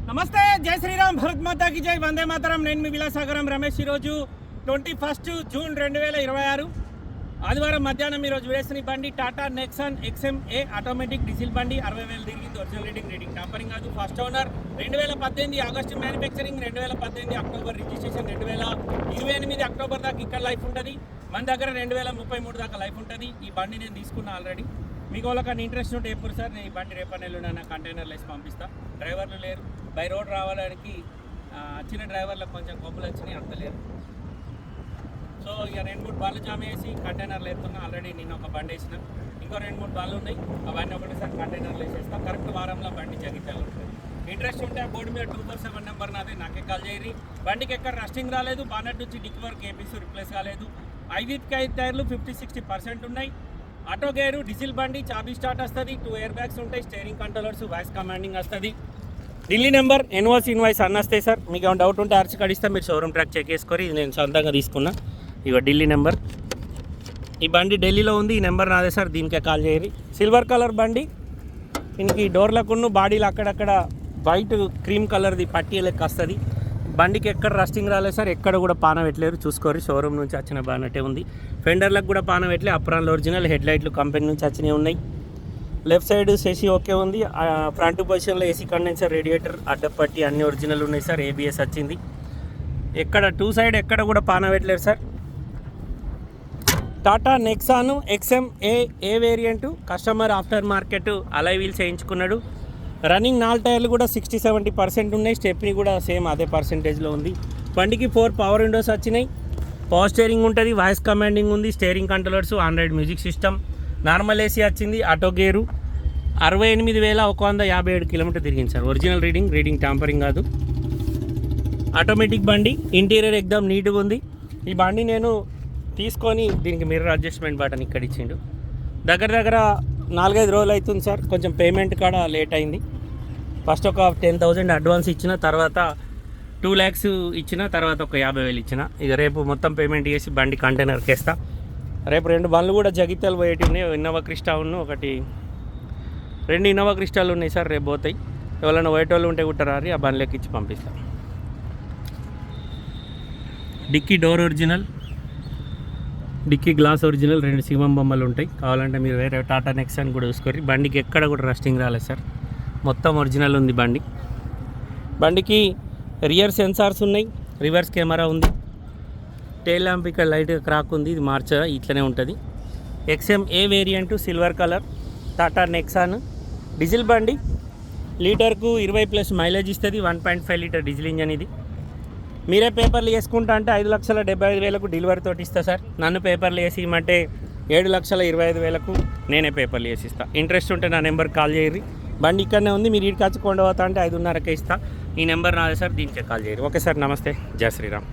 నమస్తే, జై శ్రీరామ్, భరత్ మాతాకి జై, వందే మాతరం. నేను మీ విలాసాగరం రమేష్. ఈరోజు 21 జూన్ 2026 ఆదివారం మధ్యాహ్నం ఈరోజు వేసిన బండి Tata Nexon XM-A automatic diesel బండి. 60,000 తిరిగింది. ఒరిజినల్ రీడింగ్ టాపరింగ్ కాదు. First owner. 2018 August manufacturing, 2018 October registration, 2028 October దాకా ఇక్కడ లైఫ్ ఉంటుంది. మన దగ్గర 2033 దాకా లైఫ్ ఉంటుంది. ఈ బండి నేను తీసుకున్నా ఆల్రెడీ. మీకు వాళ్ళకన్నా ఇంట్రెస్ట్ ఉంటే ఎప్పుడు సార్ నేను ఈ బండి రేపన్నెల్లు నా కంటైనర్లు వేసి పంపిస్తా. డ్రైవర్లు లేరు, బై రోడ్ రావడానికి వచ్చిన డ్రైవర్లకు కొంచెం కొబ్బులు వచ్చినాయి, అంత లేరు. సో ఇక 2-3 బాళ్ళు జామ్ వేసి కంటైనర్లు వేస్తున్నా. ఆల్రెడీ నేను ఒక బండి వేసిన, ఇంకో 2-3 బాళ్ళు ఉన్నాయి. అవన్నీ ఒకటిసారి కంటైనర్లు వేసేస్తాను. కరెక్ట్ వారంలో బండి జగిత్యాలు ఉంటుంది. ఇంట్రెస్ట్ ఉంటే ఆ బోర్డు మీద 247 నెంబర్ నాదే, నాకే కాల్ చేయరి. బండికి ఎక్కడ రస్టింగ్ రాలేదు, బానెట్ నుంచి డిక్ వరకు ఏపీసీ రిప్లేస్ కాలేదు. 5 టైర్లు 50-60% ఉన్నాయి. ఆటో గేరు, డీజిల్ బండి, చాబీ స్టార్ట్ వస్తుంది, 2 ఎయిర్ బ్యాగ్స్ ఉంటాయి, స్టీరింగ్ కంట్రోలర్స్, వాయిస్ కమాండింగ్ వస్తుంది. ఢిల్లీ నెంబర్, ఇన్వాయిస్ అన్న వస్తాయి సార్. మీకు ఏమైనా డౌట్ ఉంటే ఆర్చి కడిస్తే మీరు షోరూమ్ ట్రాక్ చెక్ చేసుకొని, ఇది నేను సొంతంగా తీసుకున్నా. ఇగో ఢిల్లీ నెంబర్. ఈ బండి ఢిల్లీలో ఉంది. ఈ నెంబర్ నాదే సార్, దీనికే కాల్ చేయరి. సిల్వర్ కలర్ బండి. దీనికి డోర్లకున్న బాడీలు అక్కడక్కడ వైట్ క్రీమ్ కలర్ది పట్టీ లెక్క వస్తుంది. బండికి ఎక్కడ రస్టింగ్ రాలేదు సార్, ఎక్కడ కూడా పాన పెట్టలేరు. చూసుకోరు, షోరూమ్ నుంచి వచ్చిన బానట్టే ఉంది. ఫెండర్లకు కూడా పాన పెట్టలే. అప్రాన్లు ఒరిజినల్, హెడ్ లైట్లు కంపెనీ నుంచి వచ్చినవి ఉన్నాయి. లెఫ్ట్ సైడ్ సెసి ఓకే ఉంది. ఫ్రంట్ పొజిషన్లో ఏసీ కండెన్సర్, రేడియేటర్, అడ్డపట్టి అన్ని ఒరిజినల్ ఉన్నాయి సార్. ABS వచ్చింది. ఎక్కడ 2 సైడ్ ఎక్కడ కూడా పాన పెట్టలేరు sir. Tata Nexon XM-A variant. Customer after market alloy wheels చేయించుకున్నాడు. రన్నింగ్ 4 టైర్లు కూడా 60-70% ఉన్నాయి. స్టెప్ని కూడా సేమ్ అదే పర్సెంటేజ్లో ఉంది. బండికి 4 పవర్ విండోస్ వచ్చినాయి. పవర్ స్టీరింగ్ ఉంటుంది, వాయిస్ కమాండింగ్ ఉంది, steering controllers, Android music system, normal AC వచ్చింది, ఆటో గేరు. 68,157 కిలోమీటర్ తిరిగింది సార్. ఒరిజినల్ రీడింగ్ టాంపరింగ్ కాదు. ఆటోమేటిక్ బండి. ఇంటీరియర్ ఎక్దమ్ నీట్గా ఉంది. ఈ బండి నేను తీసుకొని దీనికి మిర్రర్ అడ్జస్ట్మెంట్ బటన్ ఇక్కడ ఇచ్చిండు. దగ్గర 4-5 రోజులు అవుతుంది సార్. కొంచెం పేమెంట్ కూడా లేట్ అయింది. ఫస్ట్ ఒక 10,000 అడ్వాన్స్ ఇచ్చిన, తర్వాత 2 lakhs ఇచ్చిన, తర్వాత ఒక 50,000 ఇచ్చిన. ఇక రేపు మొత్తం పేమెంట్ చేసి బండి కంటైనర్కి వేస్తా. రేపు 2 బండ్లు కూడా జగిత్యాలు పోయేటి ఉన్నాయి. ఇన్నోవా క్రిస్టా ఒకటి 2 ఇన్నోవా క్రిస్టాలు ఉన్నాయి సార్. రేపు పోతాయి. ఎవరైనా పోయేటోళ్ళు ఉంటే కుట్టరారి, ఆ బండ్లకి ఇచ్చి పంపిస్తా. Dickey door original, dickey glass original, 2 సింహం బొమ్మలు ఉంటాయి. కావాలంటే మీరు వేరే టాటా నెక్సాన్ కూడా చూసుకోరు. బండికి ఎక్కడ కూడా రస్టింగ్ రాలేదు సార్. మొత్తం ఒరిజినల్ ఉంది బండి. బండికి రియర్ సెన్సార్స్ ఉన్నాయి, రివర్స్ కెమెరా ఉంది, టైల్ ల్యాంప్ ఇక్కడ లైట్గా క్రాక్ ఉంది. ఇది ఇట్లనే ఉంటుంది. XM-A variant, silver colour, Tata Nexon diesel బండి. లీటర్కు 20+ మైలేజ్ ఇస్తుంది. 1.5 లీటర్ డీజిల్ ఇంజన్ ఇది. మీరే పేపర్లు వేసుకుంటా అంటే 5,75,000కు డెలివరీ తోటి ఇస్తా సార్. నన్ను పేపర్లు వేసి ఇమ్మంటే 7,25,000కు నేనే పేపర్లు వేసి ఇస్తా. ఇంట్రెస్ట్ ఉంటే నా నెంబర్కి కాల్ చేయరి. బండి ఇక్కడనే ఉంది. మీరు ఇక్కడికి వచ్చి కొండ పోతా అంటే 5:30కే ఇస్తా. ఈ నెంబర్ నాదే సార్, దీనికే కాల్ చేయరు. ఓకే సార్, నమస్తే, జై శ్రీరామ్.